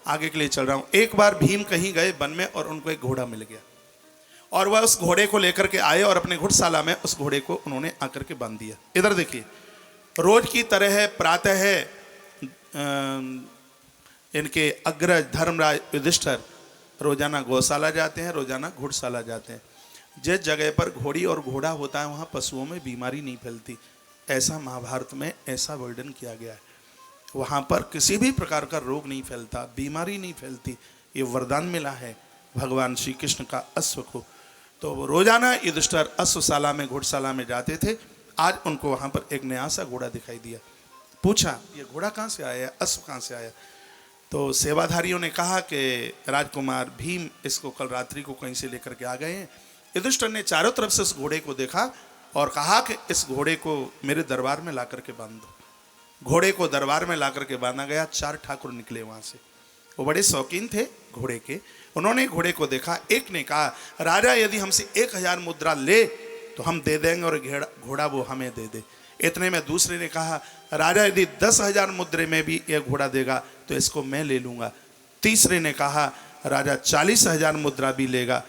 आगे के लिए चल रहा हूं। एक बार भीम कहीं गए वन में और उनको एक घोड़ा मिल गया और वह उस घोड़े को लेकर के आए और अपने घुड़शाला में उस घोड़े को उन्होंने आकर के बांध दिया। इधर देखिए, रोज की तरह प्रातः इनके अग्रज धर्मराज युधिष्ठिर रोजाना गौशाला जाते हैं, रोजाना घुड़शाला जाते हैं। जिस जगह पर घोड़ी और घोड़ा होता है वहाँ पशुओं में बीमारी नहीं फैलती, ऐसा महाभारत में ऐसा वर्णन किया गया है। वहाँ पर किसी भी प्रकार का रोग नहीं फैलता, बीमारी नहीं फैलती। ये वरदान मिला है भगवान श्री कृष्ण का अश्व को। तो रोजाना युधिष्ठिर अश्वशाला में घुड़शाला में जाते थे। आज उनको वहाँ पर एक नया सा घोड़ा दिखाई दिया। पूछा, ये घोड़ा कहाँ से आया, अश्व कहाँ से आया? तो सेवाधारियों ने कहा कि राजकुमार भीम इसको कल रात्रि को कहीं से लेकर के आ गए हैं। युधिष्ठिर ने चारों तरफ से उस घोड़े को देखा और कहा कि इस घोड़े को मेरे दरबार में ला करके बांध दो। घोड़े को दरबार में ला करके बांधा गया। 4 ठाकुर निकले वहाँ से, वो बड़े शौकीन थे घोड़े के। उन्होंने घोड़े को देखा। एक ने कहा, राजा यदि हमसे 1000 मुद्रा ले तो हम दे देंगे और घोड़ा वो हमें दे दे। इतने में दूसरे ने कहा, राजा यदि 10,000 मुद्रे में भी यह घोड़ा देगा तो इसको मैं ले लूँगा। तीसरे ने कहा, राजा 40,000 मुद्रा भी लेगा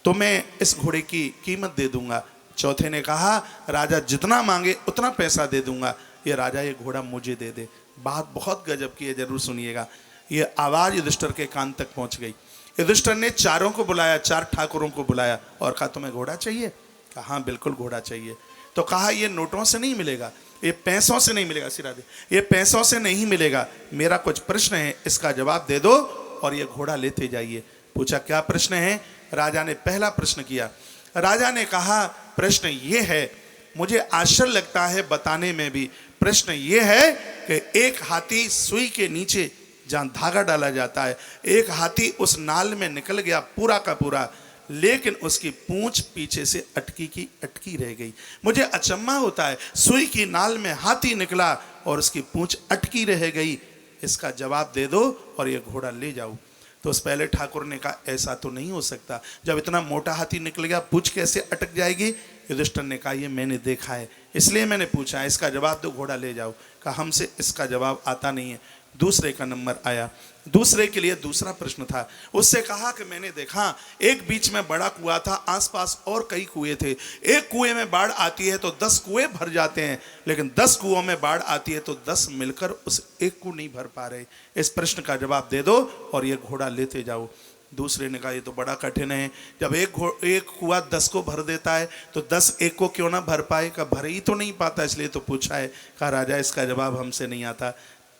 तो मैं इस घोड़े की कीमत दे दूंगा। चौथे ने कहा, राजा जितना मांगे उतना पैसा दे दूंगा, ये राजा ये घोड़ा मुझे दे दे। बात बहुत गजब की है, जरूर सुनिएगा। ये आवाज़ युधिष्ठिर के कान तक पहुंच गई। युधिष्ठिर ने चारों को बुलाया, 4 ठाकुरों को बुलाया और कहा, तुम्हें घोड़ा चाहिए? कहा, हाँ बिल्कुल घोड़ा चाहिए। तो कहा, ये नोटों से नहीं मिलेगा, ये पैसों से नहीं मिलेगा, सिरा दे, ये पैसों से नहीं मिलेगा। मेरा कुछ प्रश्न है, इसका जवाब दे दो और ये घोड़ा लेते जाइए। पूछा, क्या प्रश्न है? राजा ने पहला प्रश्न किया। राजा ने कहा, प्रश्न ये है, मुझे आश्चर्य लगता है बताने में भी। प्रश्न ये है कि एक हाथी सुई के नीचे जहाँ धागा डाला जाता है, एक हाथी उस नाल में निकल गया पूरा का पूरा, लेकिन उसकी पूंछ पीछे से अटकी की अटकी रह गई। मुझे अचम्मा होता है, सुई की नाल में हाथी निकला और उसकी पूंछ अटकी रह गई। इसका जवाब दे दो और ये घोड़ा ले जाओ। तो उस पहले ठाकुर ने कहा, ऐसा तो नहीं हो सकता, जब इतना मोटा हाथी निकल गया पूंछ कैसे अटक जाएगी? युधिष्ठिर ने कहा, ये मैंने देखा है इसलिए मैंने पूछा, इसका जवाब दो, घोड़ा ले जाओ। कहा, हमसे इसका जवाब आता नहीं है। दूसरे का नंबर आया। दूसरे के लिए दूसरा प्रश्न था। उससे कहा कि मैंने देखा एक बीच में बड़ा कुआं था, आसपास और कई कुएं थे। एक कुएं में बाढ़ आती है तो 10 कुएं भर जाते हैं, लेकिन 10 कुओं में बाढ़ आती है तो 10 मिलकर उस एक को नहीं भर पा रहे। इस प्रश्न का जवाब दे दो और ये घोड़ा लेते जाओ। दूसरे ने कहा, ये तो बड़ा कठिन है, जब एक कुआं 10 को भर देता है तो 10 एक को क्यों ना भर पाए? का भर ही तो नहीं पाता, इसलिए तो पूछा है। कहा, राजा इसका जवाब हमसे नहीं आता।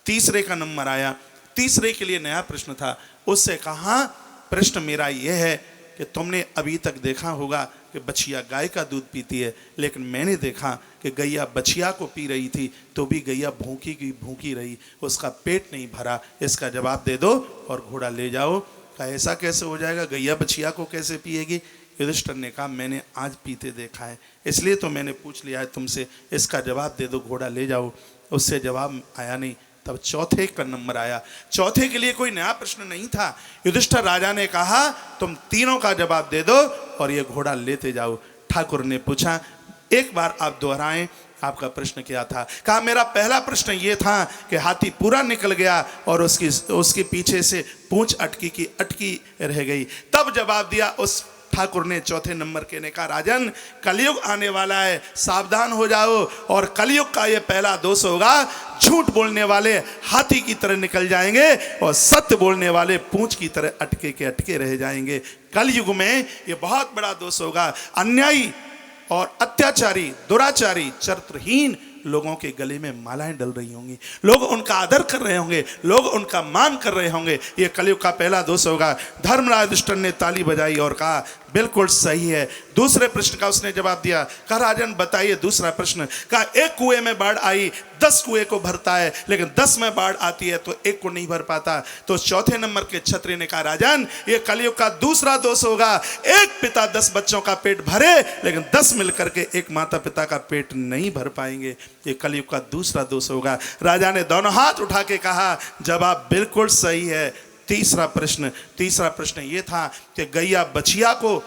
तीसरे का नंबर आया। तीसरे के लिए नया प्रश्न था। उससे कहा, प्रश्न मेरा यह है कि तुमने अभी तक देखा होगा कि बछिया गाय का दूध पीती है, लेकिन मैंने देखा कि गैया बछिया को पी रही थी तो भी गैया भूखी की भूखी रही, उसका पेट नहीं भरा। इसका जवाब दे दो और घोड़ा ले जाओ। कहा, ऐसा कैसे हो जाएगा, गैया बछिया को कैसे पिएगी? युधिष्ठिर ने कहा, मैंने आज पीते देखा है, इसलिए तो मैंने पूछ लिया है तुमसे, इसका जवाब दे दो, घोड़ा ले जाओ। उससे जवाब आया नहीं। तब चौथे का नंबर आया। चौथे के लिए कोई नया प्रश्न नहीं था। युधिष्ठिर राजा ने कहा, तुम तीनों का जवाब दे दो और ये घोड़ा लेते जाओ। ठाकुर ने पूछा, एक बार आप दोहराएं, आपका प्रश्न क्या था? कहा, मेरा पहला प्रश्न ये था कि हाथी पूरा निकल गया और उसके पीछे से पूंछ अटकी की अटकी रह गई। तब जवाब दिया उस ठाकुर ने चौथे नंबर के ने कहा, राजन कलयुग आने वाला है, सावधान हो जाओ। और कलयुग का ये पहला दोष होगा, झूठ बोलने वाले हाथी की तरह निकल जाएंगे और सत्य बोलने वाले पूंछ की तरह अटके के अटके रह जाएंगे। कलयुग में ये बहुत बड़ा दोष होगा। अन्यायी और अत्याचारी, दुराचारी, चरित्रहीन लोगों के गले में मालाएं डल रही होंगी, लोग उनका आदर कर रहे होंगे, लोग उनका मान कर रहे होंगे। ये कलयुग का पहला दोष होगा। धर्मराज युधिष्ठिर ने ताली बजाई और कहा, बिल्कुल सही है। दूसरे प्रश्न का उसने जवाब दिया। कहा, राजन बताइए दूसरा प्रश्न। कहा, एक कुएं में बाढ़ आई, 10 कुएं को भरता है, लेकिन 10 में बाढ़ आती है तो एक को नहीं भर पाता। तो चौथे नंबर के छत्री ने कहा, राजन ये कलयुग का दूसरा दोष होगा। एक पिता 10 बच्चों का पेट भरे, लेकिन 10 मिलकर के एक माता पिता का पेट नहीं भर पाएंगे। ये कलयुग का दूसरा दोष होगा। राजा ने दोनों हाथ उठा के कहा, जवाब बिल्कुल सही है। तीसरा प्रश्न ये था कि गैया बछिया को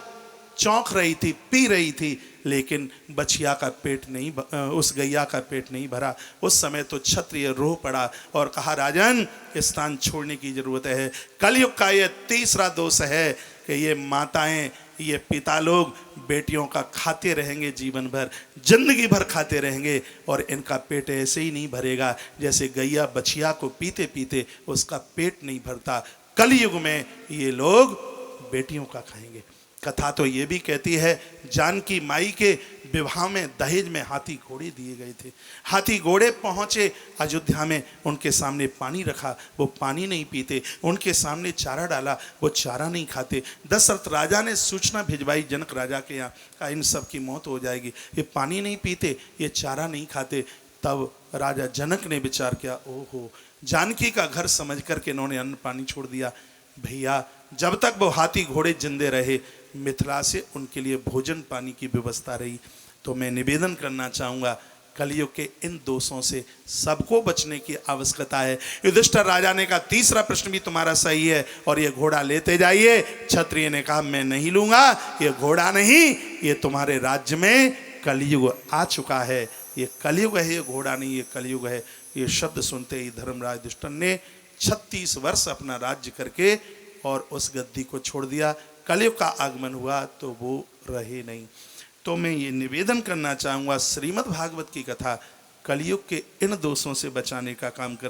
चौंक रही थी, पी रही थी, लेकिन बछिया का पेट नहीं उस गैया का पेट नहीं भरा। उस समय तो क्षत्रिय रो पड़ा और कहा, राजन स्थान छोड़ने की जरूरत है। कलयुग का ये तीसरा दोष है कि ये माताएं, ये पिता लोग बेटियों का खाते रहेंगे, जीवन भर, जिंदगी भर खाते रहेंगे और इनका पेट ऐसे ही नहीं भरेगा जैसे गैया बछिया को पीते पीते उसका पेट नहीं भरता। कलयुग में ये लोग बेटियों का खाएंगे। कथा तो ये भी कहती है, जानकी माई के विवाह में दहेज में हाथी घोड़े दिए गए थे। हाथी घोड़े पहुंचे अयोध्या में, उनके सामने पानी रखा, वो पानी नहीं पीते। उनके सामने चारा डाला, वो चारा नहीं खाते। दशरथ राजा ने सूचना भिजवाई जनक राजा के यहाँ, कहा इन सब की मौत हो जाएगी, ये पानी नहीं पीते, ये चारा नहीं खाते। तब राजा जनक ने विचार किया, ओहो, जानकी का घर समझ करके इन्होंने अन्न पानी छोड़ दिया। भैया जब तक वो हाथी घोड़े जिंदे रहे, मिथिला से उनके लिए भोजन पानी की व्यवस्था रही। तो मैं निवेदन करना चाहूँगा, कलयुग के इन दोषों से सबको बचने की आवश्यकता है। युधिष्ठिर राजा ने कहा, तीसरा प्रश्न भी तुम्हारा सही है और ये घोड़ा लेते जाइए। क्षत्रिय ने कहा, मैं नहीं लूँगा, ये घोड़ा नहीं, ये तुम्हारे राज्य में कलयुग आ चुका है, ये कलयुग है, ये घोड़ा नहीं, ये कलयुग है। ये शब्द सुनते ही धर्मराज युधिष्ठिर ने 36 वर्ष अपना राज्य करके और उस गद्दी को छोड़ दिया। कलयुग का आगमन हुआ तो वो रहे नहीं। तो मैं ये निवेदन करना चाहूँगा, श्रीमद् भागवत की कथा कलयुग के इन दोषों से बचाने का काम कर